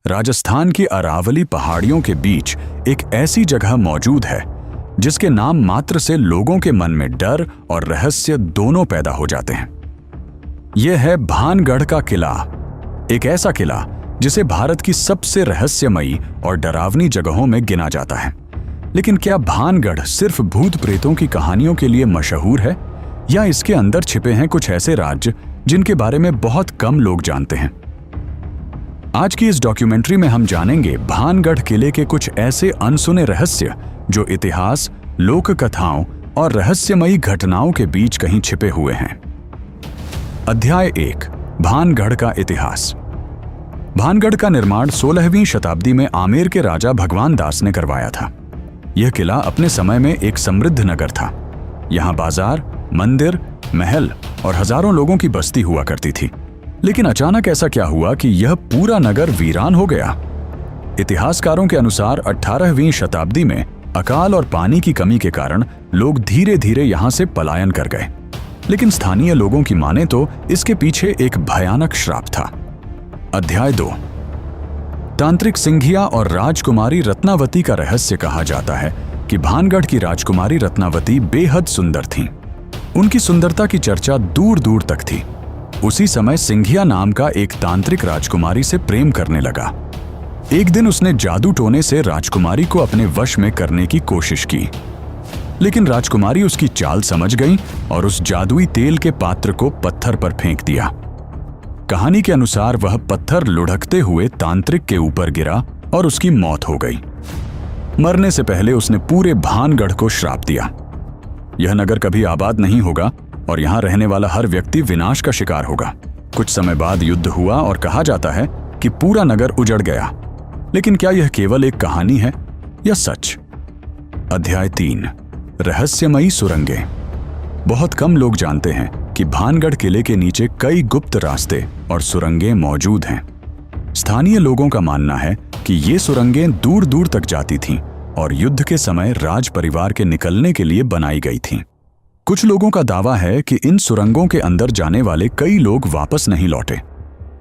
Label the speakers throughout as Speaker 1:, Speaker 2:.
Speaker 1: राजस्थान की अरावली पहाड़ियों के बीच एक ऐसी जगह मौजूद है जिसके नाम मात्र से लोगों के मन में डर और रहस्य दोनों पैदा हो जाते हैं। यह है भानगढ़ का किला, एक ऐसा किला जिसे भारत की सबसे रहस्यमयी और डरावनी जगहों में गिना जाता है। लेकिन क्या भानगढ़ सिर्फ भूत प्रेतों की कहानियों के लिए मशहूर है, या इसके अंदर छिपे हैं कुछ ऐसे राज जिनके बारे में बहुत कम लोग जानते हैं? आज की इस डॉक्यूमेंट्री में हम जानेंगे भानगढ़ किले के कुछ ऐसे अनसुने रहस्य जो इतिहास, लोक कथाओं और रहस्यमयी घटनाओं के बीच कहीं छिपे हुए हैं। अध्याय 1, भानगढ़ का इतिहास। भानगढ़ का निर्माण 16वीं शताब्दी में आमेर के राजा भगवान दास ने करवाया था। यह किला अपने समय में एक समृद्ध नगर था। यहाँ बाजार, मंदिर, महल और हजारों लोगों की बस्ती हुआ करती थी। लेकिन अचानक ऐसा क्या हुआ कि यह पूरा नगर वीरान हो गया? इतिहासकारों के अनुसार 18वीं शताब्दी में अकाल और पानी की कमी के कारण लोग धीरे धीरे यहाँ से पलायन कर गए। लेकिन स्थानीय लोगों की माने तो इसके पीछे एक भयानक श्राप था। अध्याय 2, तांत्रिक सिंघिया और राजकुमारी रत्नावती का रहस्य। कहा जाता है कि भानगढ़ की राजकुमारी रत्नावती बेहद सुंदर थीं। उनकी सुंदरता की चर्चा दूर दूर तक थी। उसी समय सिंघिया नाम का एक तांत्रिक राजकुमारी से प्रेम करने लगा। एक दिन उसने जादू टोने से राजकुमारी को अपने वश में करने की कोशिश की, लेकिन राजकुमारी उसकी चाल समझ गई और उस जादुई तेल के पात्र को पत्थर पर फेंक दिया। कहानी के अनुसार वह पत्थर लुढ़कते हुए तांत्रिक के ऊपर गिरा और उसकी मौत हो गई। मरने से पहले उसने पूरे भानगढ़ को श्राप दिया। यह नगर कभी आबाद नहीं होगा और यहाँ रहने वाला हर व्यक्ति विनाश का शिकार होगा। कुछ समय बाद युद्ध हुआ और कहा जाता है कि पूरा नगर उजड़ गया। लेकिन क्या यह केवल एक कहानी है या सच? अध्याय 3, रहस्यमयी सुरंगें। बहुत कम लोग जानते हैं कि भानगढ़ किले के नीचे कई गुप्त रास्ते और सुरंगें मौजूद हैं। स्थानीय लोगों का मानना है कि ये सुरंगें दूर दूर तक जाती थीं और युद्ध के समय राज परिवार के निकलने के लिए बनाई गई थीं। कुछ लोगों का दावा है कि इन सुरंगों के अंदर जाने वाले कई लोग वापस नहीं लौटे,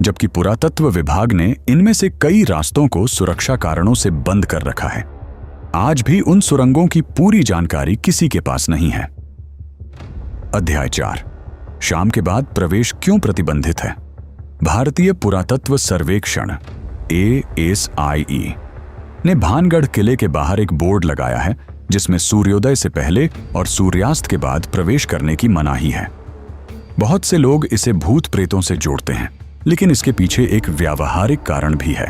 Speaker 1: जबकि पुरातत्व विभाग ने इनमें से कई रास्तों को सुरक्षा कारणों से बंद कर रखा है। आज भी उन सुरंगों की पूरी जानकारी किसी के पास नहीं है। अध्याय 4, शाम के बाद प्रवेश क्यों प्रतिबंधित है? भारतीय पुरातत्व सर्वेक्षण ASIE ने भानगढ़ किले के बाहर एक बोर्ड लगाया है जिसमें सूर्योदय से पहले और सूर्यास्त के बाद प्रवेश करने की मनाही है। बहुत से लोग इसे भूत प्रेतों से जोड़ते हैं, लेकिन इसके पीछे एक व्यावहारिक कारण भी है।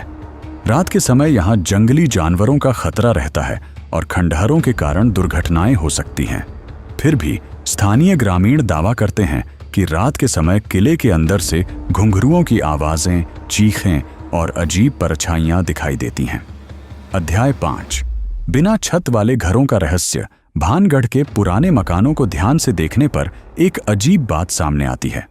Speaker 1: रात के समय यहाँ जंगली जानवरों का खतरा रहता है और खंडहरों के कारण दुर्घटनाएं हो सकती हैं। फिर भी स्थानीय ग्रामीण दावा करते हैं कि रात के समय किले के अंदर से घुंघरुओं की आवाजें, चीखें और अजीब परछाइयां दिखाई देती हैं। अध्याय 5, बिना छत वाले घरों का रहस्य। भानगढ़ के पुराने मकानों को ध्यान से देखने पर एक अजीब बात सामने आती है।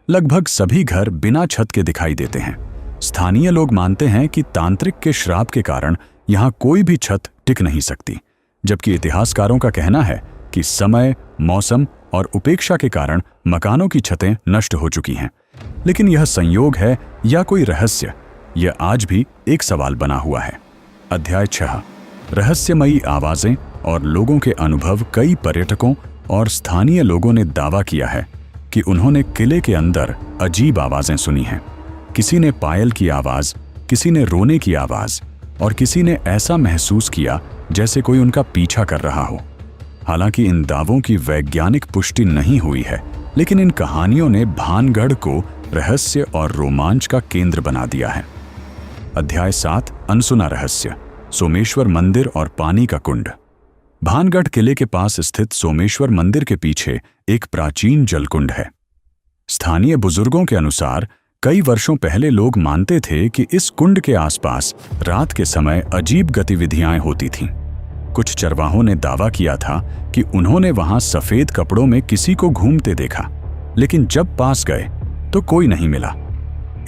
Speaker 1: लगभग सभी घर बिना छत के दिखाई देते हैं। स्थानीय लोग मानते हैं कि तांत्रिक के श्राप के कारण यहाँ कोई भी छत टिक नहीं सकती, जबकि इतिहासकारों का कहना है कि समय, मौसम और उपेक्षा के कारण मकानों की छतें नष्ट हो चुकी हैं। लेकिन यह संयोग है या कोई रहस्य, यह आज भी एक सवाल बना हुआ है। अध्याय 6, रहस्यमयी आवाजें और लोगों के अनुभव। कई पर्यटकों और स्थानीय लोगों ने दावा किया है कि उन्होंने किले के अंदर अजीब आवाजें सुनी हैं। किसी ने पायल की आवाज, किसी ने रोने की आवाज और किसी ने ऐसा महसूस किया जैसे कोई उनका पीछा कर रहा हो। हालांकि इन दावों की वैज्ञानिक पुष्टि नहीं हुई है, लेकिन इन कहानियों ने भानगढ़ को रहस्य और रोमांच का केंद्र बना दिया है। अध्याय 7, अनसुना रहस्य। सोमेश्वर मंदिर और पानी का कुंड। भानगढ़ किले के पास स्थित सोमेश्वर मंदिर के पीछे एक प्राचीन जलकुंड है। स्थानीय बुजुर्गों के अनुसार कई वर्षों पहले लोग मानते थे कि इस कुंड के आसपास रात के समय अजीब गतिविधियां होती थीं। कुछ चरवाहों ने दावा किया था कि उन्होंने वहां सफेद कपड़ों में किसी को घूमते देखा, लेकिन जब पास गए तो कोई नहीं मिला।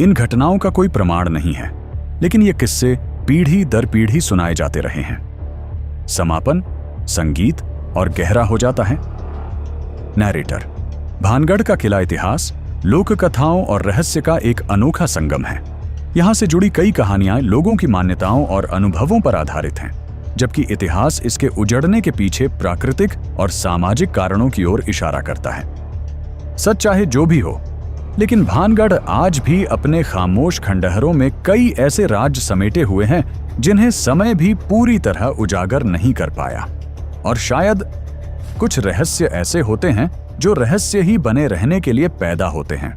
Speaker 1: इन घटनाओं का कोई प्रमाण नहीं है, लेकिन ये किस्से पीढ़ी दर पीढ़ी सुनाए जाते रहे हैं। समापन संगीत और गहरा हो जाता है। नैरेटर। भानगढ़ का किला इतिहास, लोक कथाओं और रहस्य का एक अनोखा संगम है। यहाँ से जुड़ी कई कहानियां लोगों की मान्यताओं और अनुभवों पर आधारित हैं, जबकि इतिहास इसके उजड़ने के पीछे प्राकृतिक और सामाजिक कारणों की ओर इशारा करता है। सच चाहे जो भी हो, लेकिन भानगढ़ आज भी अपने खामोश खंडहरों में कई ऐसे राज समेटे हुए हैं जिन्हें समय भी पूरी तरह उजागर नहीं कर पाया। और शायद कुछ रहस्य ऐसे होते हैं जो रहस्य ही बने रहने के लिए पैदा होते हैं।